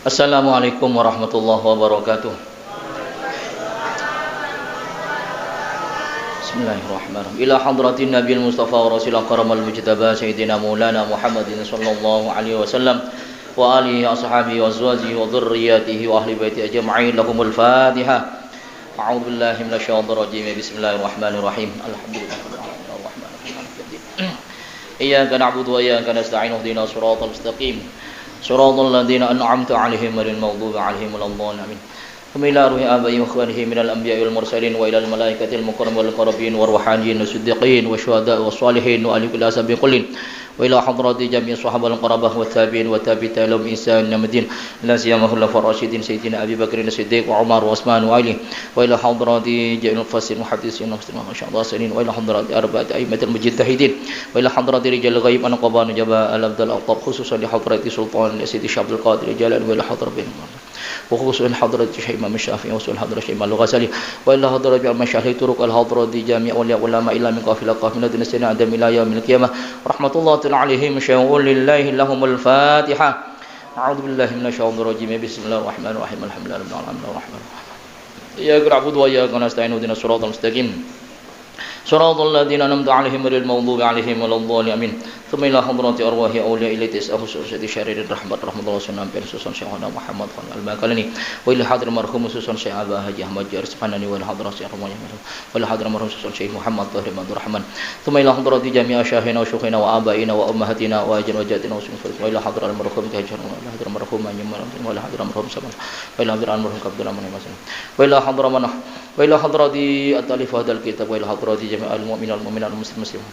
Assalamualaikum warahmatullahi wabarakatuh. Bismillahirrahmanirrahim. Ila hadratin Nabil Mustafa wa Rasulullah karamal mujtaba Sayyidina Maulana Muhammadin sallallahu alaihi wasallam wa alihi ashabihi wa azwajihi wa dhurriyyatihi wa ahli baiti ajma'in lahumul Fatihah. A'udzu billahi minasyaitonir rajim. Bismillahirrahmanirrahim. Alhamdulillahirabbil alamin arrahmanirrahim. Iyyaka na'budu wa iyyaka nasta'in ihdinas siratal mustaqim. Siratal ladzina an'amta 'alaihim ghairil maghdubi 'alaihim waladdallin. Amin. Ila ruhi abai wa ikhwanihi minal anbiya'i wal mursalin wa ilal malaikatil mukarramin wal qarabin war ruhaniyin wasiddiqin wasyuhada'i wassalihin wa ali kulli ashabi kullin wa ila hadrati jami'i sahabal qarabah wa tabi'in wa tabi'in lahum ihsan ila madin la siyama khulafar rasyidin sayyidina Abi Bakr as-Siddiq wa Umar wa Utsman wa Ali wa ila hadrati jami'il mufassirin muhaddisin wa muslimin masyaallah sanin wa ila hadrati arba'ati a'immatil mujtahidin wa ila hadrati rijal ghaib an qabana jaba al-abdal aqtab khususan li hadrati sultan Siti Syabdul Qadir Jalan wa ila hadratin وخصوصا حضرة الشيخ إمام الشافعي وصول حضرة الشيخ إمام الغزالي وإلا حضرة المشايخ طرق الحضرة جميع العلماء إلا من قافلة قافلة نسينا عدم إلى يوم القيامة رحمة الله تعالى عليهم شاء لله لهم الفاتحة أعوذ بالله من الشيطان الرجيم بسم الله الرحمن الرحيم الحمد لله رب العالمين الرحمن الرحيم إياك نعبد وإياك نستعين اهدنا الصراط المستقيم صراط الذين أنعمت عليهم غير المغضوب عليهم ولا الضالين آمين ثم إلى حضرات أرواح أولياء إلى تسأل خصوصا شرير الرحمة رحمة الله سبحانه خصوصا شيخنا محمد خان المكلني وإلى حضر المرحوم خصوصا شيخ أبا حاج أحمد جار سبحانه وإلى حضرات شيخ رمضان وإلى حضر المرحوم خصوصا شيخ محمد طاهر عبد الرحمن ثم إلى حضرات جميع شيخنا وشيوخنا وآبائنا وأمهاتنا وأجل وجدنا وسنفرق وإلى حضر المرحوم كهجر وإلى حضر المرحوم أنجم وإلى حضر المرحوم سبحان وإلى حضر المرحوم عبد الرحمن وإلى حضر من وإلى حضرات التالف هذا الكتاب وإلى حضرات جميع المؤمنين والمؤمنات والمسلمين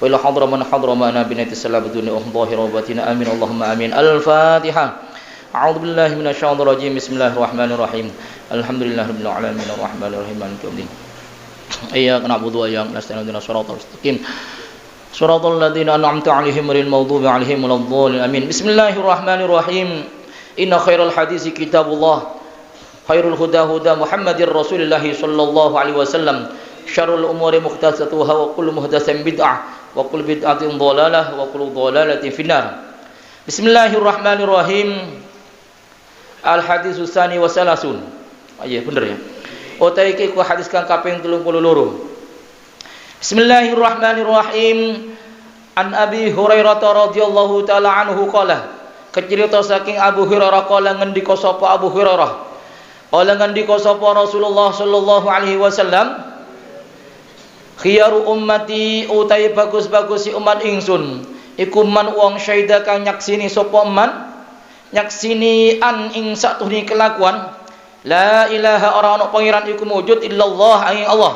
وإلى حضر من حضر معنا بنية السلام الدنيا ظاهرة وباطنة آمين اللهم آمين الفاتحة أعوذ بالله من الشيطان الرجيم بسم الله الرحمن الرحيم الحمد لله رب العالمين الرحمن الرحيم مالك يوم الدين إياك نعبد وإياك نستعين اهدنا الصراط المستقيم صراط الذين أنعمت عليهم غير المغضوب عليهم ولا الضالين آمين بسم الله الرحمن الرحيم إن خير الحديث كتاب الله خير الهدى هدى محمد رسول الله صلى الله عليه وسلم شر الأمور محدثاتها وكل محدثة بدعة وكل بدعة ضلالة وكل ضلالة في النار بسم الله الرحمن الرحيم الحديث الثاني والثلاثون iya bener ya otai iki ku hadis kang kaping 32 Bismillahirrahmanirrahim an Abi Hurairah radhiyallahu taala anhu qala kecerita saking Abu Hurairah qala ngendika sapa Abu Hurairah qala ngendika sapa Rasulullah sallallahu alaihi wasallam khiyaru ummati utai bagus-bagus si umat ingsun iku man wong syaida kang nyaksini sapa man nyaksini an ing satuhni kelakuan la ilaha ora ana pangeran iku mujud illallah ay Allah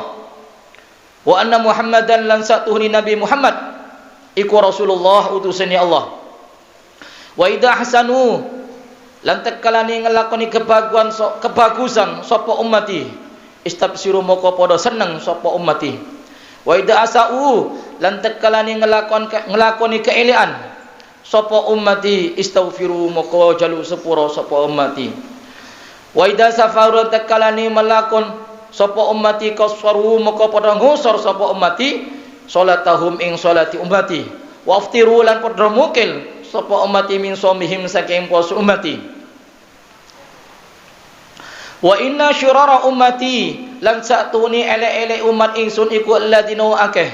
wa anna Muhammadan lan satuhni Nabi Muhammad iku Rasulullah utusane Allah wa idza ahsanu lan tekalane ngelakoni kebagusan sapa ummati istabsiru moko padha seneng sapa ummati wa idza asau lan tekalane ngelakoni keelean sapa ummati istaghfiru moko jalu sepura sapa ummati wa idza safaru tekalane melakon sapa ummati kasfaru moko padha ngusor sapa ummati salatahum ing salati ummati wa aftiru lan padha mukil sapa ummati min somihim saking poso ummati wa inna syirara ummati lan satuni ele-ele umat ingsun iku alladzina akeh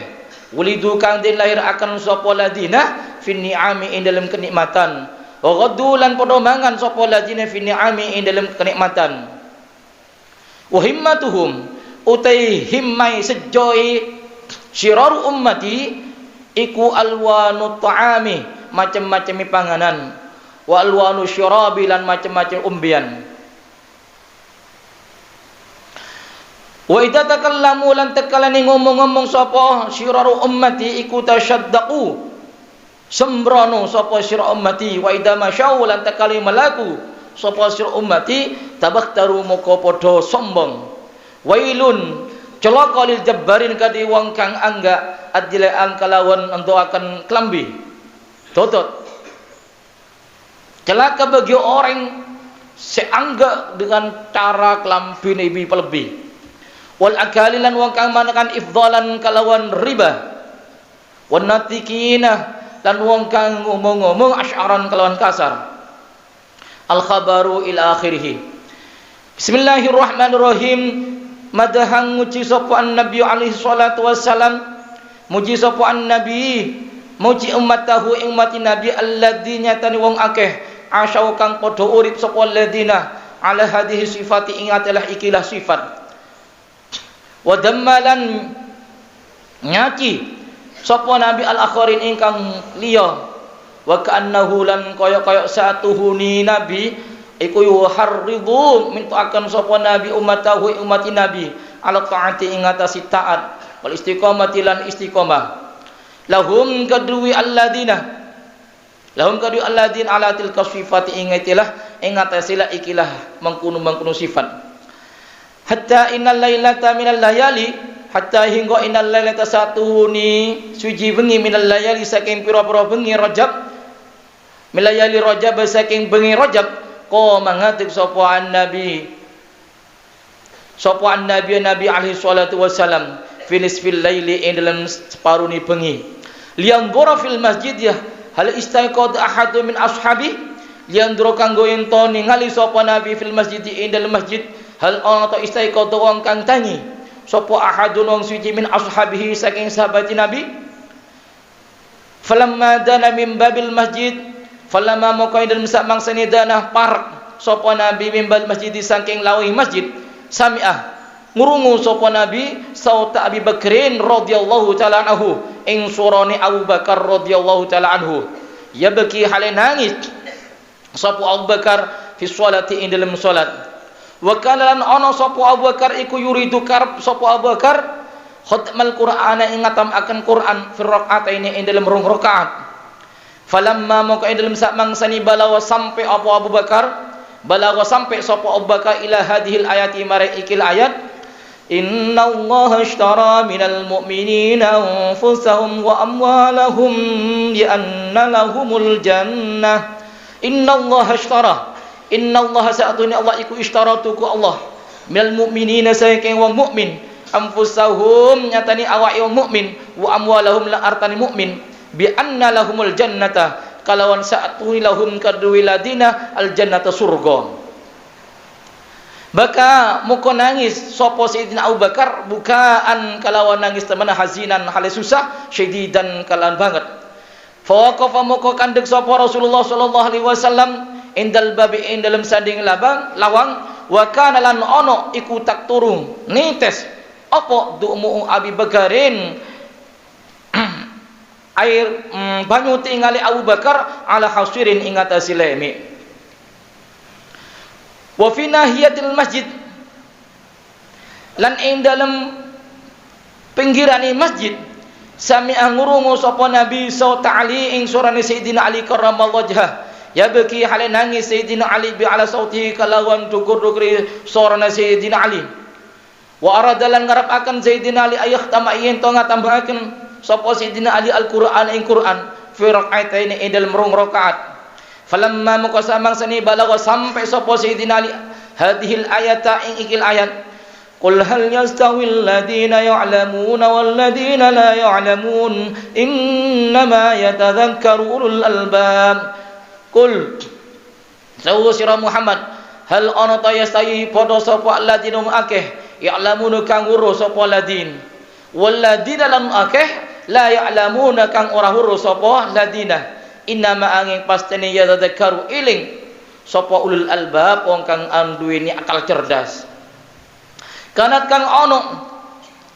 wulidu kang den lahir akan sapa ladina fi ni'ami ing dalem kenikmatan wa ghaddu lan padha mangan sapa ladina fi ni'ami ing dalem kenikmatan wa himmatuhum utai himmai sejoi syiraru ummati iku alwanu ta'ami macam-macam panganan wa alwanu syarabi lan macam-macam umbian wa idza takallamu lan takalani ngomong-ngomong sapa syiraru ummati iku tasyaddaqu sembrono sapa syiraru ummati wa idza masyau lan takali malaku sapa syiraru ummati tabakhtaru moko padha sombong wailun celaka lil jabbarin kadi wong kang angga adilaan kalawan ento akan klambi totot celaka bagi orang seangga dengan cara klambi nabi pelebih wal akalilan wong kang manakan ifdalan kalawan riba wan natikina lan wong kang ngomong-ngomong asyaran kalawan kasar al-khabaru ila akhirih. Bismillahirrahmanirrahim. Madahang muji sapa an-nabi alaihi salatu wassalam, muji sapa an-nabi, muji ummatahu ing umat nabi alladzi nyatani wong akeh asyau kang padha urip sapa alladina ala hadhihi sifati ing adalah ikilah sifat. Wa dammalan nyaki sapa nabi al-akhirin ingkang liya, wa ka'annahu lan kaya-kaya satuhuni nabi iku yuharridu mintuaken sapa nabi ummatahu umat nabi ala taati ing atase taat wal istiqamati lan istiqamah. Lahum kadwi alladina ala tilka sifati ing atase la ikilah mengkono sifat. Hatta innal lailata minal layali, hatta hingga innal lailata satuhuni suci bengi minal layali saking pira-pira bengi Rajab, milayali Rajab saking bengi Rajab ko mangatib sapa an-nabi nabi alaihi salatu wassalam finis fil laili ing dalam separuni bengi liandura fil masjid ya hal istaiqad ahadu min ashabi liandura kanggo ento ningali sapa nabi fil masjid ing dalam masjid hal ana ta istaiqad wong kang tangi sapa ahadun wong suci min ashabihi saking sahabat nabi falamma dana min babil masjid falamma maka dalam sak mangsane danah parek sapa nabi mimbal masjid saking lawi masjid sami'ah ngurungu sapa nabi sauta Abi Bakrin radhiyallahu taala anhu ing surane Abu Bakar radhiyallahu taala anhu yabki hale nangis sapa Abu Bakar fi sholati ing dalam salat wa kana lan ana sapa Abu Bakar iku yuridu karep sapa Abu Bakar khatmal Qur'ana ing ngatam akan Qur'an fi rakaataini ing dalam rong rakaat. Falamma maka dalam sak mangsani balawa sampai apa Abu Bakar balawa sampai sapa Abu Bakar ila hadhil ayati mare ikil ayat innallaha ashtara minal mu'minina anfusahum wa amwalahum bi anna lahumul jannah innallaha sa'atuni Allah iku ishtaratuku Allah minal mu'minina saking wong mukmin anfusahum nyatani awake wong mukmin wa amwalahum la artani mukmin bi anna lahumul jannata kalawan sa'atu lahum kadwi ladina al jannata surga. Baka muka nangis sapa Sayyidina Abu Bakar bukaan kalawan nangis temana hazinan hale susah syadidan kalan banget. Fa waqafa muka kandeg sapa Rasulullah sallallahu alaihi wasallam indal babi ing dalam sanding lawang wa kana lan ono iku tak turung nites apa du'mu Abi Bakarin air banyu tingali Abu Bakar ala hasirin ing atase lemi wa fi nahiyatil masjid lan ing dalem pinggirane masjid sami'a ngurungu sapa nabi ta'ali ing surane Sayyidina Ali karramallahu wajhah ya beki hale nangis Sayyidina Ali bi ala sauti kalawan dukur-dukri surane Sayyidina Ali wa arada lan ngarep akan Sayyidina Ali ayah tamayin to ngatambahaken sapa Sayyidina Ali Al-Qur'an ing Qur'an fi raka'ataini ing dalem rong rakaat. Falamma maka samangsani balagha sampai sapa Sayyidina Ali hadhil ayata ing ikil ayat qul hal yastawil ladina ya'lamuna wal ladina la ya'lamun innama yatadhakkaru ulul albab. Qul sawu sira Muhammad hal ana ta yastawi padha sapa ladina akeh ya'lamuna kang weruh sapa ladin wal ladina lam akeh la ya'lamuna kang ora weruh sapa ladina innama angin pastene yatadzakkaru iling sapa ulul albab wong kang anduweni akal cerdas. Kanat kang ono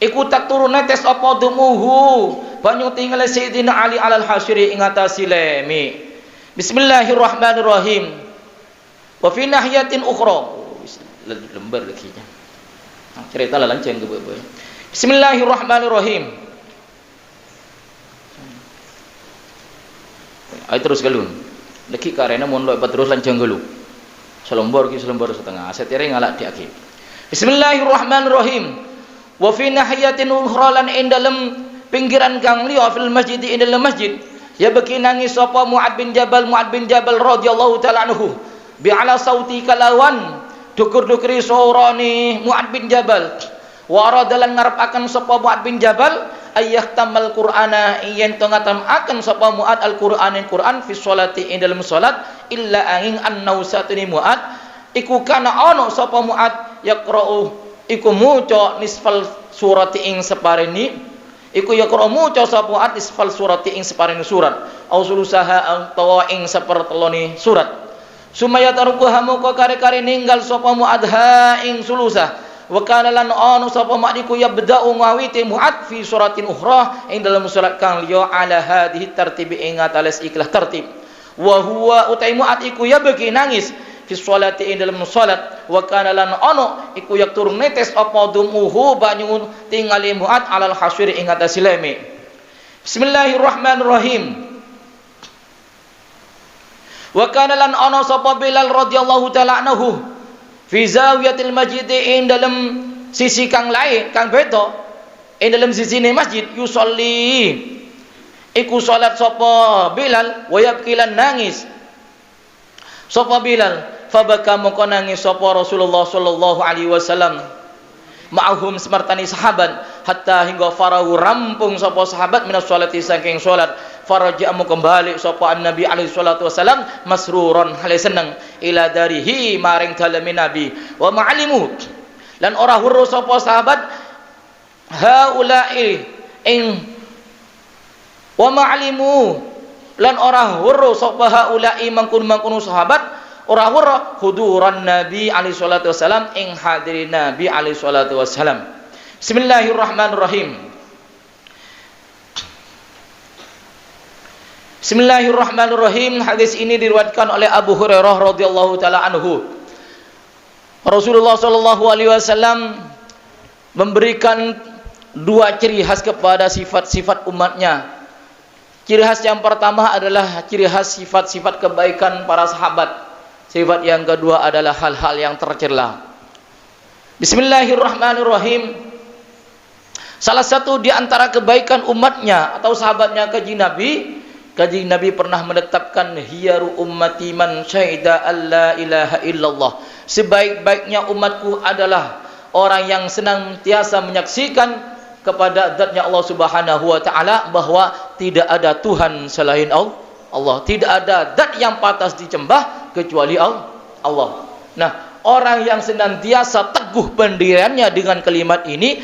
iku tak turun netes apa dumuhu banyu tinggal Sayyidina Ali alal hasiri ing atase lemi. Bismillahirrahmanirrahim. Wa fi nahiyatin ukhra lembar lagi cerita lanceng ke boy. Bismillahirrahmanirrahim. Ay terus galun. Leki karena mon loy terus lanceng galu. Selembor setengah. Setire ngalak di akhir. Bismillahirrahmanirrahim. Wa fi nahiyatin ukhra lan ing dalem pinggiran kang liya fil masjid ing dalem masjid. Ya beki nangis sapa Mu'ad bin Jabal radhiyallahu taala anhu bi ala sauti kalawan dukur-dukri surane Mu'ad bin Jabal. Wa radalan ngarep akan sapa Mu'ad bin Jabal ayyahtamal qur'ana yen to ngatam akan sapa Muad al-Qur'an fi sholati ing dalam salat illa angin annau satuni Muad iku kana ana sapa Muad yaqra'u iku maca nisfal surati ing separeni iku yaqra'u maca sapa Muad nisfal surati ing separeni surat au sulusaha utawa ing sepertelone surat sumaya tarukuha moko kare-kare ninggal sapa Muad ha ing sulusah wa kana lan anu sapa makdiku yabda'u ngawiti Muad fi suratin ukhra ing dalam surat kang liya ala hadhihi tartib ing atales ikhlas tertib wa huwa utai Muad iku yabki nangis fi sholati ing dalam salat wa kana lan anu iku yaktur netes apa dumuhu banyun tingali Muad alal hasir ing atas leme. Bismillahirrahmanirrahim. Wa kana lan anu sapa Bilal radhiyallahu ta'ala anhu fi zawiyatil masjid ing dalam sisi kang lain kang beda ing dalam sisi masjid yusolli iku salat sapa Bilal wa yabkilan nangis sapa Bilal fabaka moko nangis sapa Rasulullah sallallahu alaihi wasallam ma'ahum semertani sahabat hatta hingga farahu rampung sapa sahabat minas sholati saking salat farajamu kembali sapa Nabi alaihi salatu wasalam masruron hale seneng ila darihi maring daleme Nabi wa ma'alimu lan ora hurru sapa sahabat haula'i ing wa ma'alimu lan ora hurru sapa haula'i mangkun sahabat ora hurra huduran Nabi alaihi salatu wasalam ing hadirin Nabi alaihi salatu wasalam. Bismillahirrahmanirrahim. Bismillahirrahmanirrahim. Hadis ini diriwayatkan oleh Abu Hurairah radhiyallahu taala anhu. Rasulullah sallallahu alaihi wasallam memberikan dua ciri khas kepada sifat-sifat umatnya. Ciri khas yang pertama adalah ciri khas sifat-sifat kebaikan para sahabat. Sifat yang kedua adalah hal-hal yang tercela. Bismillahirrahmanirrahim. Salah satu di antara kebaikan umatnya atau sahabatnya Kanjeng Nabi pernah menetapkan hiyaru ummati man syahida alla ilaha illallah. Sebaik-baiknya umatku adalah orang yang senantiasa menyaksikan kepada zatnya Allah Subhanahu wa taala bahwa tidak ada Tuhan selain Allah. Tidak ada zat yang pantas disembah kecuali Allah. Nah, orang yang senantiasa teguh pendiriannya dengan kalimat ini,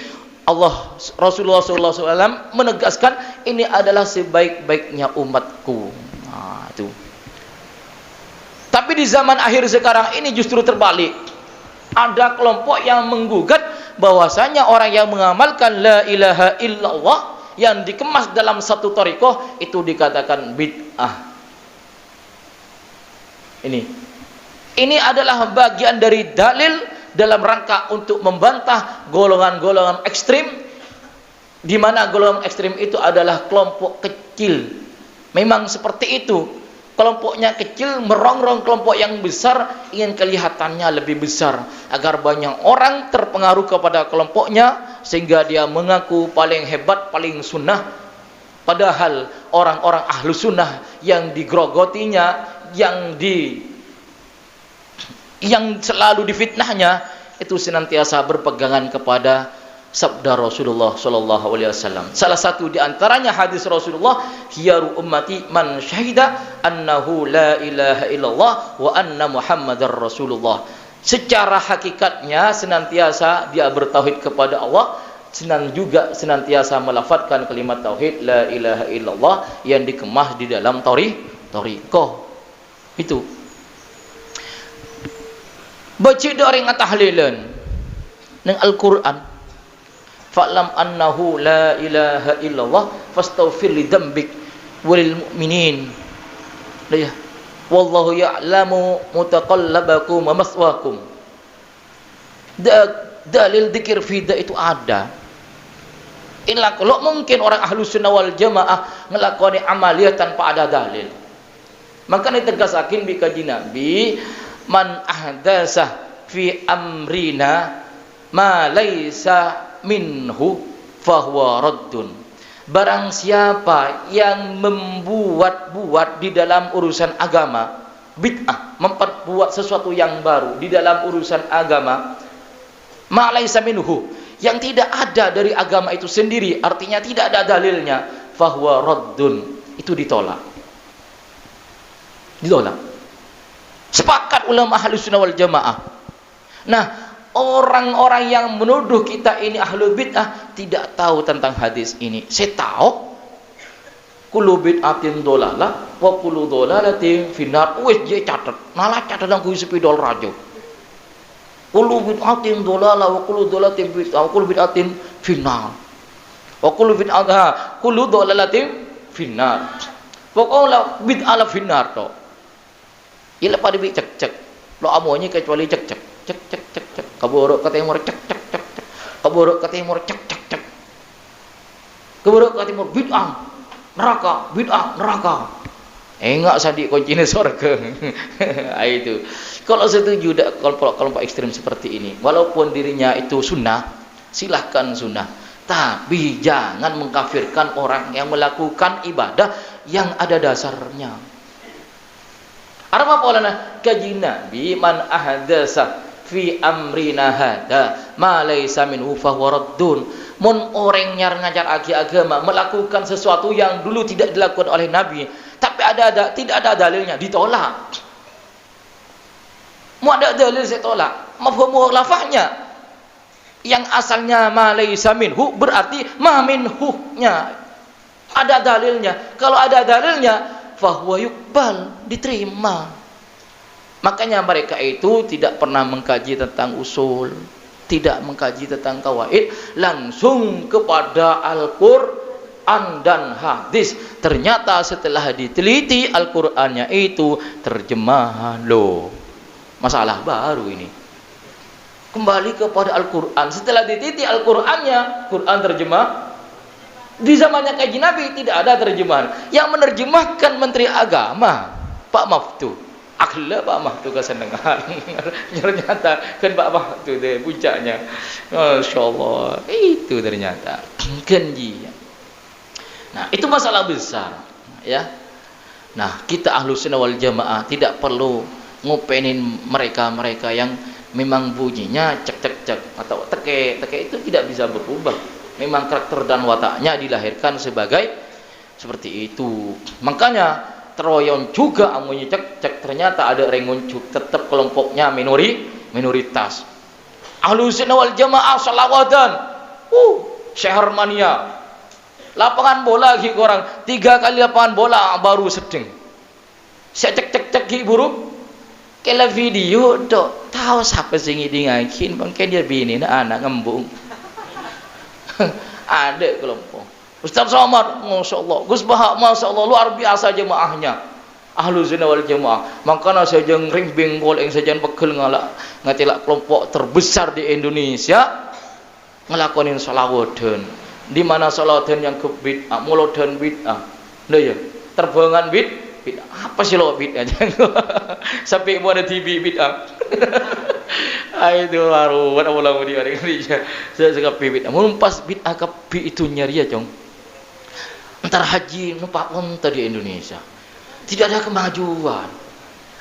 Rasulullah SAW menegaskan ini adalah sebaik-baiknya umatku. Nah, itu. Tapi di zaman akhir sekarang ini justru terbalik. Ada kelompok yang menggugat bahwasanya orang yang mengamalkan la ilaha illallah yang dikemas dalam satu thariqah itu dikatakan bid'ah. Ini adalah bagian dari dalil dalam rangka untuk membantah golongan-golongan ekstrim, di mana golongan ekstrim itu adalah kelompok kecil. Memang seperti itu. Kelompoknya kecil merongrong kelompok yang besar, ingin kelihatannya lebih besar agar banyak orang terpengaruh kepada kelompoknya sehingga dia mengaku paling hebat, paling sunnah. Padahal orang-orang ahlu sunnah yang digrogotinya, yang selalu difitnahnya itu senantiasa berpegangan kepada sabda Rasulullah sallallahu alaihi wasallam. Salah satu di antaranya hadis Rasulullah, khiyaru ummati man syahida annahu la ilaha illallah wa anna Muhammadar Rasulullah. Secara hakikatnya senantiasa dia bertauhid kepada Allah, senantiasa melafadzkan kalimat tauhid la ilaha illallah yang dikemas di dalam thariqah. Itu. Baca dari tahlilan nang Al-Qur'an. Fa'lam annahu la ilaha illallah fastaghfir li dzambik walil mu'minin. Ya. Wallahu ya'lamu mutaqallabakum wa maswaakum. Dalil dzikir fida itu ada. Inilah kalau mungkin orang ahlu sunnah wal jamaah ngelakoni amaliyah tanpa ada dalil. Maka ditegasakin bi Kanjeng Nabi, man ahdasa fi amrina ma laisa minhu fahuwa raddun. Barang siapa yang membuat-buat di dalam urusan agama, bid'ah, memperbuat sesuatu yang baru di dalam urusan agama, ma laisa minhu, yang tidak ada dari agama itu sendiri, artinya tidak ada dalilnya, fahuwa raddun, itu ditolak. Ditolak. Sepakat ulama Ahlus Sunnah wal Jamaah. Nah, orang-orang yang menuduh kita ini ahlul bid'ah tidak tahu tentang hadis ini. Saya tahu kullu bid'atin dolalah wa kullu dolalatin finnar. Wis dia catat. Malah catat nang kuwi sepidol rajo. Kullu bid'atin dolalah wa kullu dolalatin bid'ah wa kullu bid'atin finnar. Wa kullu bid'ah kullu dolalatin finnar. Pokoknya bid'ah la finnar to. Ila pada bi cek-cek. Lo amonya kecuali cek-cek. Cek. Keburuk ke timur cek. Keburuk ke timur cek. Keburuk ke timur bid'ah. Neraka. Enggak sandi kuncinya surga. Itu. Kalau setuju kelompok ekstrem seperti ini, walaupun dirinya itu sunnah, silahkan sunnah. Tapi jangan mengkafirkan orang yang melakukan ibadah yang ada dasarnya. Arma polana kaji Nabi man ahdasa fi amrina hada ma laysa minhu fahuwa raddun. Mun orang nyar ngajar agama melakukan sesuatu yang dulu tidak dilakukan oleh Nabi, tapi tidak ada dalilnya, ditolak. Mu ada dalil saya tolak. Mafhum lafaznya yang asalnya ma laysa minhu berarti ma minhu-nya. Ada dalilnya. Kalau ada dalilnya fahuwa yuqbal, diterima. Makanya mereka itu tidak pernah mengkaji tentang usul, tidak mengkaji tentang kawaid, langsung kepada Al-Quran dan hadis. Ternyata setelah diteliti Al-Qurannya itu terjemahan. Loh, masalah baru ini. Kembali kepada Al-Quran. Setelah diteliti Al-Qurannya, Quran terjemah. Di zamannya kaji Nabi tidak ada terjemahan. Yang menerjemahkan Menteri Agama Pak Maftu. Akhirnya Pak Maftu kesenangan. Ternyata kan Pak Maftu deh puncaknya. Masya Allah. Itu ternyata kenji. Nah, itu masalah besar, ya. Nah, kita Ahlus Sunnah wal Jamaah tidak perlu ngopenin mereka yang memang bunyinya cek atau teke itu tidak bisa berubah. Memang karakter dan wataknya dilahirkan sebagai seperti itu. Makanya teroyon juga amunnya cek ternyata ada renguncuk, tetap kelompoknya minoritas. Ahlus Sunnah wal Jamaah salawatan. Syahr mania. Lapangan bola lagi orang 3 kali lapangan bola baru sedeng. Saya cek buruk. Kela video dok tahu siapa sing ngidingakin bangke dia bini anak ngembung. Ada kelompok Ustaz Somad, Masya Allah, Gus Bahak, Masya Allah, luar biasa jemaahnya Ahlus Sunnah wal Jamaah. Makanya saya rimbing goleng saja pegel ngatilak kelompok terbesar di Indonesia ngelakonin salawatan. Di mana salawatan yang ke bid'ah, muladan bid'ah. Nah ya, terbangan bid'ah. Apa sih lo bid'ah? Sampai mau ada TV bid'ah. Itu baru ada ulang di Indonesia. Saya bid'ah. Pas bid'ah kapi itu nyari ya, Cong. Entar haji numpak unta di Indonesia. Tidak ada kemajuan.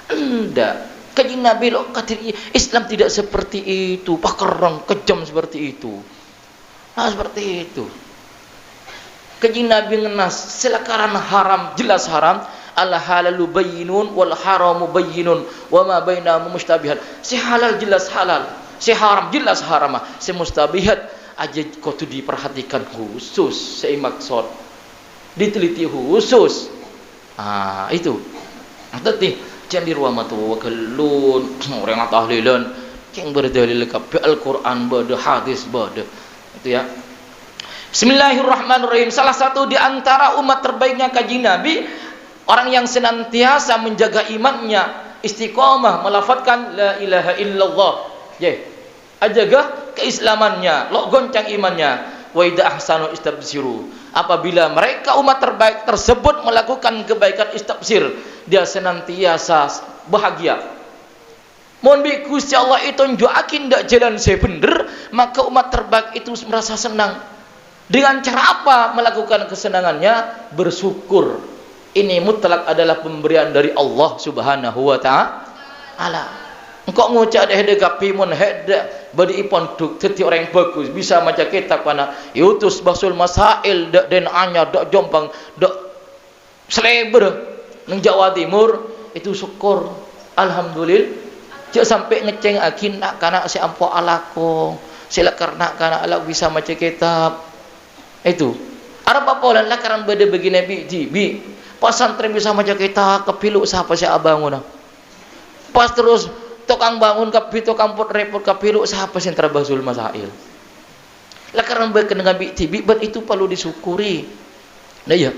Enggak. Kaji Nabi lo kata Islam tidak seperti itu. Pakerang kejam seperti itu. Nah, seperti itu. Kaji Nabi ngenas selakaran haram jelas haram. Al halalu bayyinun wal haramu bayyinun wa ma bainahuma mustabihat. Si halal jelas halal, si haram jelas haram, si mustabihat aja kau tu diperhatikan khusus, saya maksud diteliti khusus. Itu. Tadi jangan di ruang mata wakalun orang tahlilan yang berdalil ke Al-Quran pada hadis pada itu ya. Bismillahirrahmanirrahim. Salah satu di antara umat terbaiknya kaji Nabi, orang yang senantiasa menjaga imannya, istiqamah melafadzkan la ilaha illallah. Ajaga keislamannya, lo goncang imannya. Wa idza ahsanu istabsiru. Apabila mereka umat terbaik tersebut melakukan kebaikan istabsir, dia senantiasa bahagia. Mohon bi Gusti Allah itu nunjukin dak jalan saya bener, maka umat terbaik itu merasa senang. Dengan cara apa melakukan kesenangannya? Bersyukur. Ini mutlak adalah pemberian dari Allah Subhanahu wa ta'ala. engkau ngucap dah ada kapi mun hada badi ipon duk teti orang bagus bisa maca kitab kana yutus basul masail dak den anya dak jompang dak seleber nang Jawa Timur itu syukur alhamdulillah cek sampai ngeceng akin nak kana si ampo alako sila karena kana alak bisa maca kitab itu arab apa lan lakaran bade bagi nabi jibi pasantren bisa maca kitab kepilu siapa si abanguna pas terus tukang bangun kapi tukang pot repot kapilu siapa sih terbasul masail lakaran bade dengan nabi jibi bet itu perlu disyukuri nah ya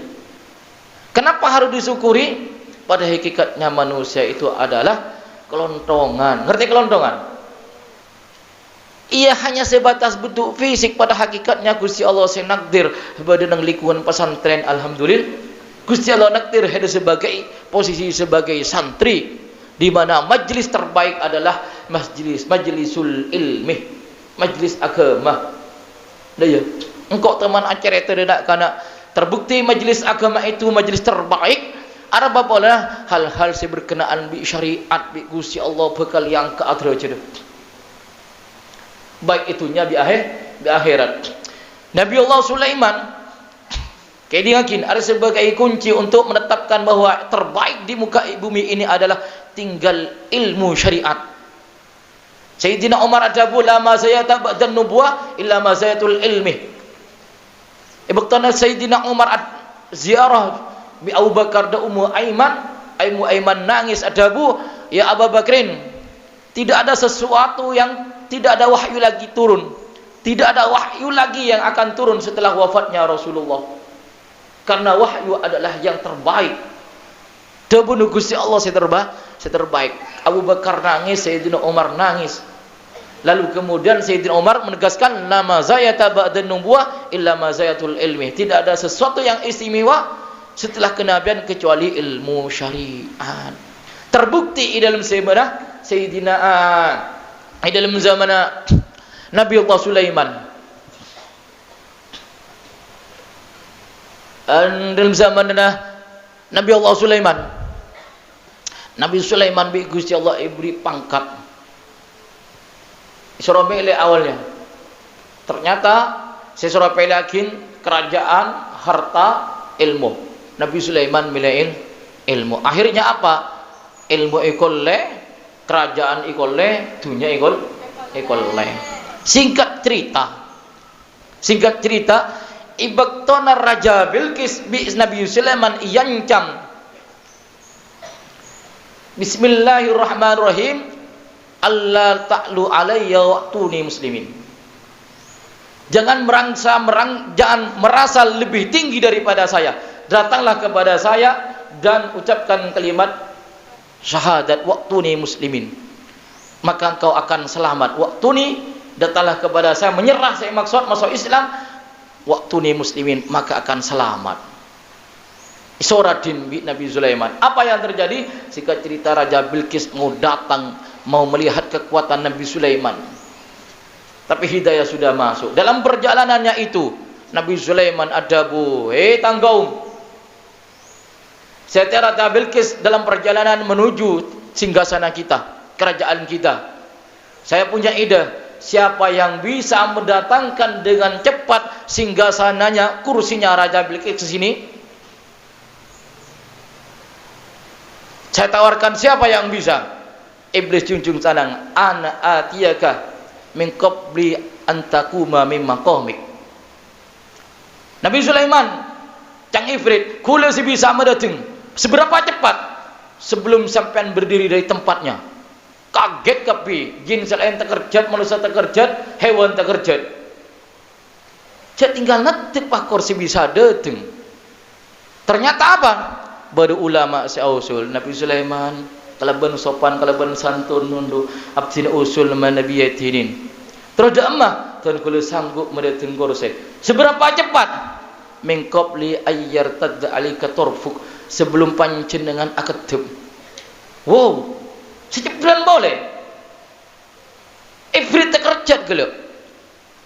kenapa harus disyukuri pada hakikatnya manusia itu adalah kelontongan ngerti kelontongan ia hanya sebatas bentuk fisik pada hakikatnya Gusti Allah senakdir pada nang lingkungan pesantren alhamdulillah Gusti Allah nakdir ada sebagai posisi sebagai santri di mana majlis terbaik adalah majlisul ilmi majlis agama dah ya engkau teman acara itu tidak karena terbukti majlis agama itu majlis terbaik ada apa hal-hal yang berkenaan bi syariat bi Gusti Allah bekal yang ke akhirat baik itunya di akhirat. Nabi Allah Sulaiman kayak yakin ada sebagai kunci untuk menetapkan bahwa terbaik di muka bumi ini adalah tinggal ilmu syariat. Sayyidina Umar adabu la ma sayata ba'da nubuwah illa ma sayatul ilmi. Ibtana Sayyidina Umar ziarah bi Abu Bakar da Ummu Aiman nangis adabu ya Abu Bakrin tidak ada sesuatu yang tidak ada wahyu lagi turun tidak ada wahyu lagi yang akan turun setelah wafatnya Rasulullah karena wahyu adalah yang terbaik debu Gusti Allah terbaik Abu Bakar nangis Sayyidina Umar nangis lalu kemudian Sayyidina Umar menegaskan nama zayata ba'da nubuwah illa ma zayatul ilmi tidak ada sesuatu yang istimewa setelah kenabian kecuali ilmu syariat terbukti di dalam Sayyidina di dalam zaman Nabi Allah Sulaiman dalam zaman Nabi Allah Sulaiman Nabi Sulaiman bi Gusti Allah beri pangkat Isra Mi'raj awalnya ternyata Isra Mi'raj kerajaan harta ilmu Nabi Sulaiman milain ilmu akhirnya apa ilmu ikolle kerajaan ikolle dunia ikolle singkat cerita ibaktona Raja Bilqis bi Nabi Sulaiman yancam Bismillahirrahmanirrahim Allah ta'lu alayya wa'tuni muslimin jangan merasa lebih tinggi daripada saya datanglah kepada saya dan ucapkan kalimat syahadat wa'tuni muslimin maka engkau akan selamat wa'tuni datanglah kepada saya menyerah saya maksud masuk Islam wa'tuni muslimin maka akan selamat Isoradin bi Nabi Sulaiman apa yang terjadi singkat cerita Raja Bilqis mau datang mau melihat kekuatan Nabi Sulaiman tapi hidayah sudah masuk dalam perjalanannya itu Nabi Sulaiman adabu tanggaum Setelah Raja Bilqis dalam perjalanan menuju singgasana kita, kerajaan kita. Saya punya ide, siapa yang bisa mendatangkan dengan cepat singgasananya, kursinya Raja Bilqis ke sini? Saya tawarkan siapa yang bisa? Iblis junjung sanang, ana atiyaka min qabli antakuma min maqamik. Nabi Sulaiman, cang ifrit, kula si bisa mendatang. Seberapa cepat sebelum sampean berdiri dari tempatnya? Kaget kapi, jin selain terkerjat, manusia terkerjat, hewan terkerjat. Saya tinggal netik pak kursi bisa datang. Ternyata apa? Baru ulama usul Nabi Sulaiman, kalaban sopan, kalaban santun nundu, abdina usul Nabi yatinin. Terus dah emah, dan kalau sanggup mendatang kursi. Seberapa cepat? Mengkopli ayyar tadda alika torfuk. Sebelum pancen dengan akedep. Wow, secepatan boleh. Ifrit terkerjat gelap.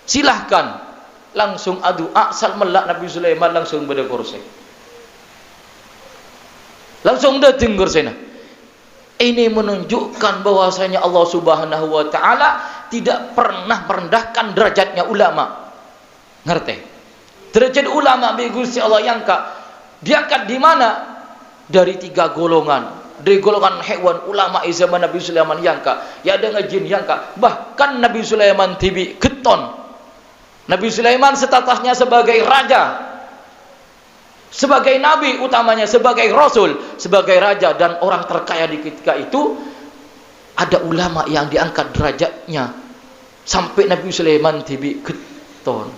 Silahkan langsung adu asal melak Nabi Sulaiman langsung pada kursi. Langsung datang kursina. Ini menunjukkan bahwasanya Allah Subhanahu wa taala tidak pernah merendahkan derajatnya ulama. Ngerti? Derajat ulama bi Gusti Allah yangka diangkat di mana? Dari 3 golongan. Dari golongan hewan ulama zaman Nabi Sulaiman yangka, ya ada ngajin yangka. Bahkan Nabi Sulaiman tibi keton. Nabi Sulaiman statusnya sebagai raja, sebagai nabi utamanya, sebagai rasul, sebagai raja dan orang terkaya di ketika itu. Ada ulama yang diangkat derajatnya sampai Nabi Sulaiman tibi keton.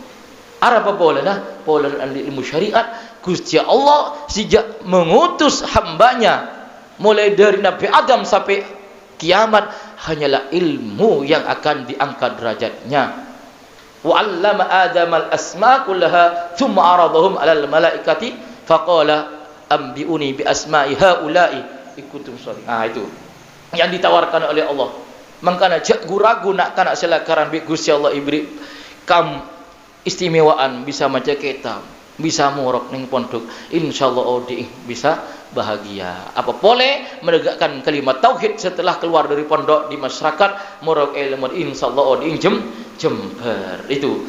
Apa bolehlah pola ilmu syariat. Gusti Allah sejak mengutus hambanya mulai dari Nabi Adam sampai kiamat hanyalah ilmu yang akan diangkat derajatnya. Wa 'allama Adam al-asma' kullaha thumma 'aradahum 'alal malaikati faqala ambiuni bi asma'i haula'i ikutum sholih. Itu yang ditawarkan oleh Allah. Mangkana jak ragu nak kana selakaran bi Gusti Allah ibri kam istimewaan bisa maca kitab, bisa murok ning pondok, insyaallah odi bisa bahagia. Apa boleh menegakkan kalimat tauhid setelah keluar dari pondok di masyarakat murok ilmu insyaallah odi Jember itu.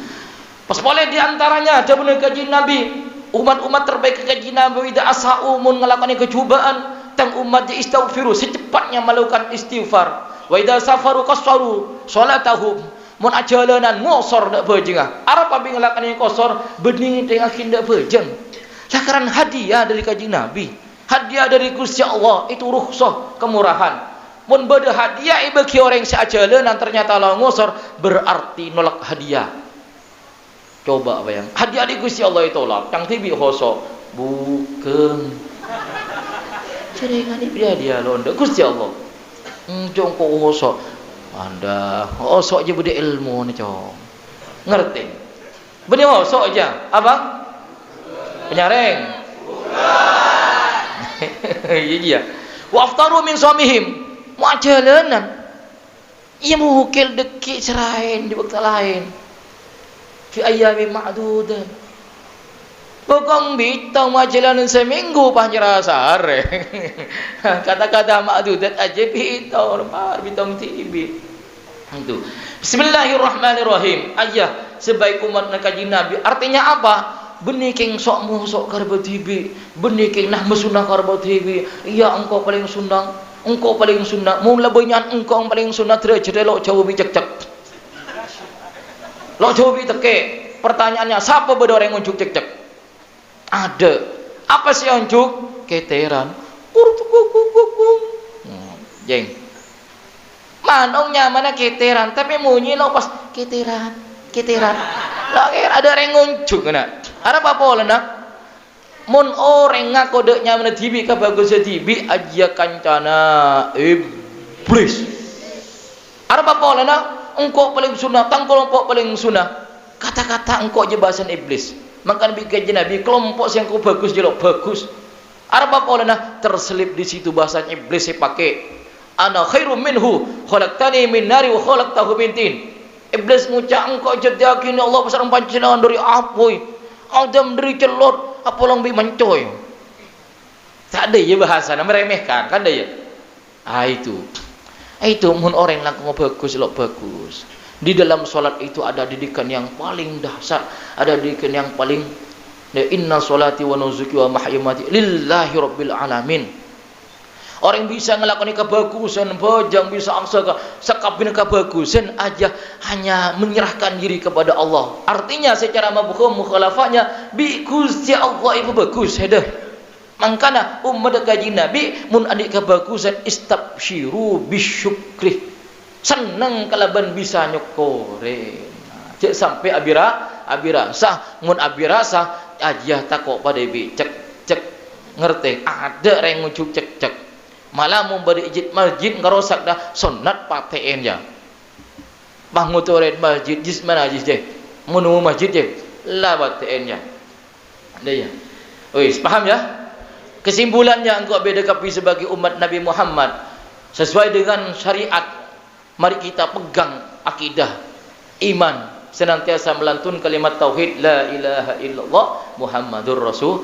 Pas boleh diantaranya ada benar kaji Nabi, umat-umat terbaik kaji Nabi ida asau mun ngelakoni kecubaan tang umat di istighfaru secepatnya melakukan istighfar. Wa ida safaru qassaru salatahum mun ajalanan ngosor dak bejengah. Arab abi ngelakoni kosor bening tengah kindak bejeng. Lakaran hadiah dari kaji Nabi. Hadiah dari Gusti Allah itu rukhsah, kemurahan. Mun beda hadiah bagi orang seajalanan ternyata la ngosor berarti nolak hadiah. Coba bayang. Hadiah di Gusti Allah ditolak, tang tibi khoso bukan. Cerengan dia londa Gusti Allah. Jong ko khoso. Anda khoso aja beda ilmu ni cong. Ngerti? Benih khoso aja. Abang? Penyareng. Iya. Wa aftaru min shamihim. Muajalanan. Ia mukil dekik serain di waktu lain. Fi ayyamin ma'dudan. Pokong bitang muajalanan seminggu panjara sare. Kata-kata ma'dudat aja bitang bitang tibi. Itu. Bismillahirrahmanirrahim. Ayah sebaik umat kaji Nabi. Artinya apa? Benih keng sok musok karbo tibi, benih keng nah mesunah karbo tibi. Iya engkau paling sunang, engkau paling sunah. Mula banyak engkau paling sunah derajat lo jauh bi cek. Lo jauh bi teke. Pertanyaannya siapa beda orang unjuk cek? Ada. Apa sih unjuk? Keteran. Jeng. Manongnya mana keteran, tapi munyi lo pas keteran. Lah ada orang unjuk kena. Arab apa nak? Mun orang ngaku deknya mana tibi ka bagus tibi aja kancana iblis. Arab apa nak? Engkau paling sunnah, tang kelompok paling sunnah. Kata-kata engkau je bahasan iblis. Maka bikin Nabi kelompok yang kau bagus je lo bagus. Arab apa nak? Terselip di situ bahasan iblis saya pakai. Ana khairum minhu, khalaqtani min nari wa khalaqtahu min tin. Iblis ngucap engkau jadi yakin Allah besar panjenengan dari api. Adam dari celot, apa long bi mencoy. Tak ada ya bahasa, meremehkan, kan ada ya. Itu mun orang lang bagus lo bagus. Di dalam solat itu ada didikan yang paling dahsyat, ada didikan yang paling inna solati wa nusuki wa mahyamati lillahi rabbil alamin. Orang bisa ngelakoni kebagusan, bojang bisa aksa sekabin kebagusan aja hanya menyerahkan diri kepada Allah. Artinya secara mafhum mukhalafahnya bi Gusti Allah itu bagus dah. Mangkana umat kaji Nabi mun adik kebagusan istabsyiru bisyukri. Seneng kalaban bisa nyokore. Cek sampai abirasa mun abirasa aja takok pada bi cek ngerti ada orang ngucuk cek. Malah mau beri ijit masjid ngerosak dah sunat paten ya. Bangutoret masjid jis mana jis je. Munu masjid je. La paten ya. Dah ya. Wis paham ya? Kesimpulannya engkau beda kapi sebagai umat Nabi Muhammad sesuai dengan syariat. Mari kita pegang akidah iman, senantiasa melantun kalimat tauhid la ilaha illallah Muhammadur Rasul.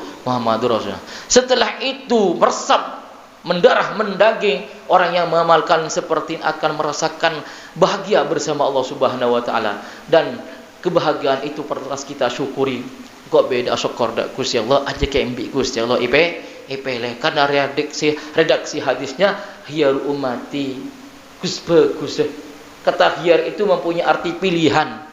Setelah itu meresap mendarah mendaging. Orang yang mengamalkan seperti ini akan merasakan bahagia bersama Allah Subhanahu wa taala, dan kebahagiaan itu perlu kita syukuri. Kok beda syukur dak Gusti Allah aja ke ambil Gusti Allah ipele karena redaksi hadisnya khiyar ummati Gus bagus. Kata khiyar itu mempunyai arti pilihan.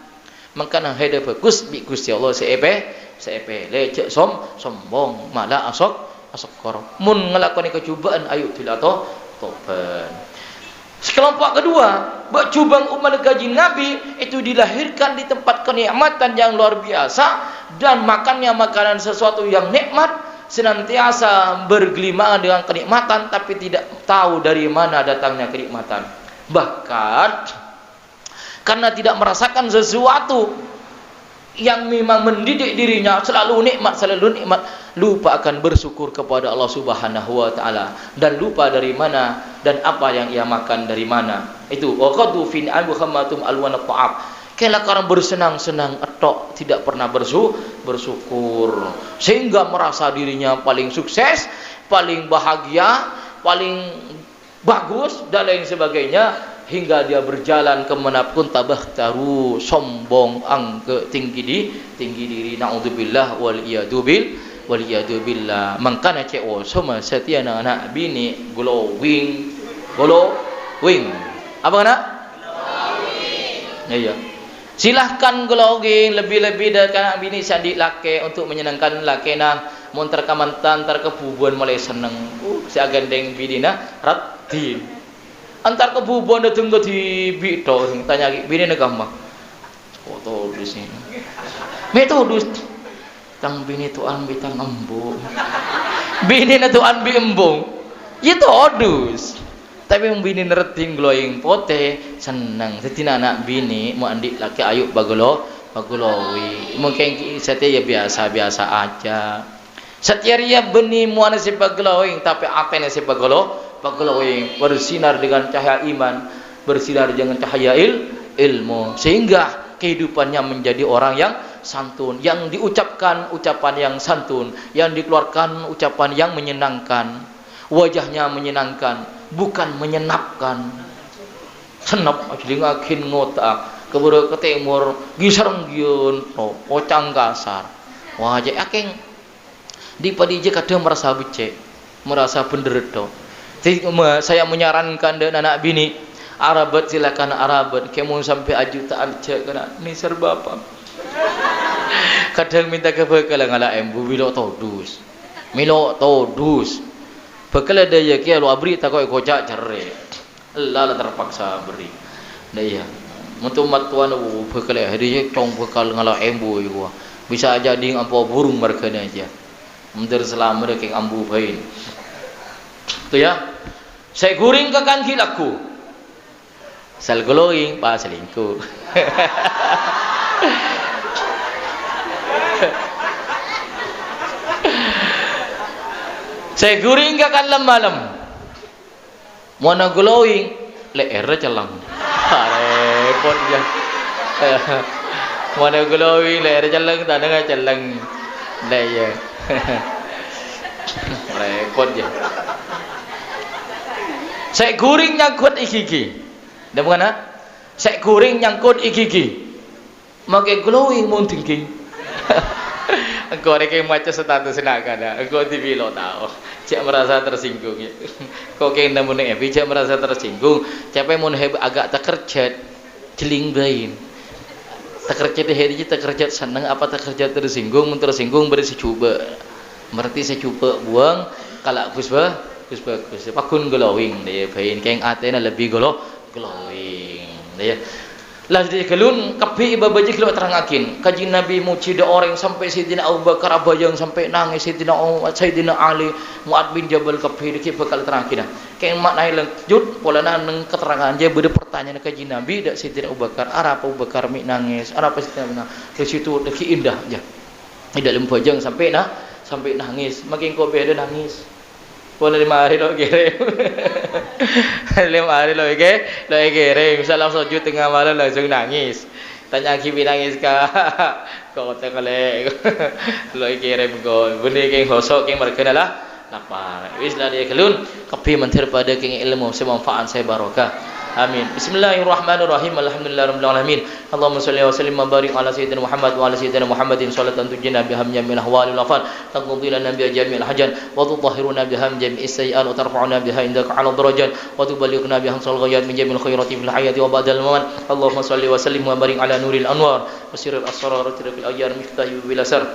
Makanya heda bagus bi Gusti Allah seepele cek sombong malah asokor mun ngelakoni kecubaan ayo atau tobat. Sekelompok kedua, bercubang umat gaji Nabi itu dilahirkan di tempat kenikmatan yang luar biasa, dan makannya makanan sesuatu yang nikmat, senantiasa bergelimangan dengan kenikmatan tapi tidak tahu dari mana datangnya kenikmatan. Bahkan karena tidak merasakan sesuatu yang memang mendidik dirinya, selalu nikmat, lupa akan bersyukur kepada Allah Subhanahu wa taala, dan lupa dari mana dan apa yang ia makan dari mana. Itu waqadu fi al-muhammatum alwan ta'ab. Kala orang bersenang-senang etok, tidak pernah bersyukur, sehingga merasa dirinya paling sukses, paling bahagia, paling bagus dan lain sebagainya, hingga dia berjalan kemanapun tabakhtaru, sombong, angke, tinggi diri, naudzubillah wal iyadu billah. Mangkana ceo sama setiana anak bini glowing apa kana glowing. Iya, silahkan glowing lebih-lebih dari anak bini sandi laki untuk menyenangkan laki nah mun terkamantan terkebubuan mulai seneng si agandeng bidina ratin antar kebubuhan datang ke TV toh tanya bini nak gambar foto di sini metodus tang bini tu ambil tang embung bini na tu ambil embung itu odus tapi bini ngerti glowing pote senang setina anak bini mau andik laki ayuk bagolowi mungkin setia ya biasa aja setiaria beni muana si bagolowing tapi atene si bagolowing bersinar dengan cahaya iman, bersinar dengan cahaya ilmu, sehingga kehidupannya menjadi orang yang santun, yang diucapkan ucapan yang santun, yang dikeluarkan ucapan yang menyenangkan, wajahnya menyenangkan, bukan menyenapkan. Senap akin ngotak, keburu ke timur, gisarenggiun, pocang kasar. Wajah aking di padije kadang merasa becek, merasa penderedo. Saya menyarankan dan anak bini Arabat silakan Arabat kamu sampai aju tak abjak kena ni serba apa kadang minta kebekalan ala embu milo todus bekal ada ya kia lu abri tak kau kocak cerai lala terpaksa beri daya untuk matuan bekal hari cong bekal ngala embu iwa bisa jadi apa burung merkena aja mendir selama deking ambu bain tu ya. Saya guring ke kaki laku. Sel glowing pas selingkuh. Saya guring ke kan malam. Mana glowing leer celang. Repot ya. Mana glowing leer celang tak dengar celang. Dah ya. Repot ya. Saya guring nyangkut ikiki. Dah bukan ah? Saya guring nyangkut ikiki. Makai glowing mun thinking. Engkau ada yang macam status nak kada. Engkau TV lo tahu. Cak merasa tersinggung. Kau kena mun FB cak merasa tersinggung. Siapa mun agak terkerjat celing bain. Terkerjat hari je terkerjat senang apa terkerjat tersinggung mun tersinggung beri secuba. Berarti secuba buang kalau kusba bagus pakun glowing dia bain keng atena lebih glowing dia lah dia kelun kapi babaji kalau terangakin kaji Nabi muci da orang sampai Sayyidina Abu Bakar abayang sampai nangis Sayyidina Ali Muad bin Jabal kapi dikit bakal terangkin keng maknai lanjut pola nang keterangan je beda pertanyaan kaji Nabi dak Sayyidina Abu Bakar arapa Abu Bakar mi nangis arapa Sayyidina di situ deki indah aja tidak lempajang sampai nangis makin kau beda nangis pun 5 hari lo kirim 5 hari lo kirim misalnya sujud tengah malam langsung nangis tanya kibi nangis kah kau tak kale lo kirim kau benda yang hosok yang mereka lah lapar. Wis lah dia kelun kapi mentir pada keng ilmu semanfaat saya barokah. Amin. Bismillahirrahmanirrahim. Alhamdulillahirabbil alamin. Allahumma shalli wa sallim wa barik ala sayyidina Muhammad wa ala sayyidina Muhammadin salatan tujina biha min ahwali wal afat taqdi lana bi jami'il hajan wa tudahhiruna biha min jami'is sayyi'at wa tarfa'una biha indaka 'ala darajat wa tuballighuna biha sal ghayat min jami'il khairati fil hayati wa ba'dal mamat. Allahumma shalli wa sallim wa barik ala nuril anwar wa sirril asrar fil ayyar miftahi bil asar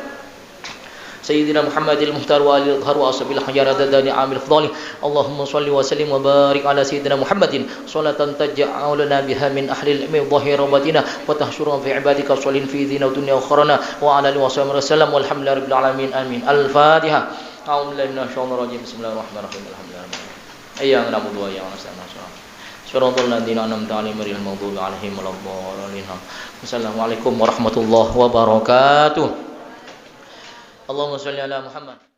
سيدنا محمد المختار وآل الأطهار وأصحاب الخيار عدد نعم الأفضال. اللهم صل وسلم وبارك على سيدنا محمد صلاة تجعلنا بها من أهل العلم ظاهر ربنا وتحشرنا في عبادك الصالحين في دين الدنيا وآخرنا وعلى آله وصحبه وسلم والحمد لله رب العالمين آمين. الفاتحة. أعوذ بالله من الشيطان الرجيم. بسم الله الرحمن الرحيم. الحمد لله. إياك نعبد وإياك نستعين. صراط الذين أنعمت عليهم غير المغضوب عليهم ولا الضالين. السلام عليكم ورحمة الله وبركاته. Allahumma sholli ala Muhammad.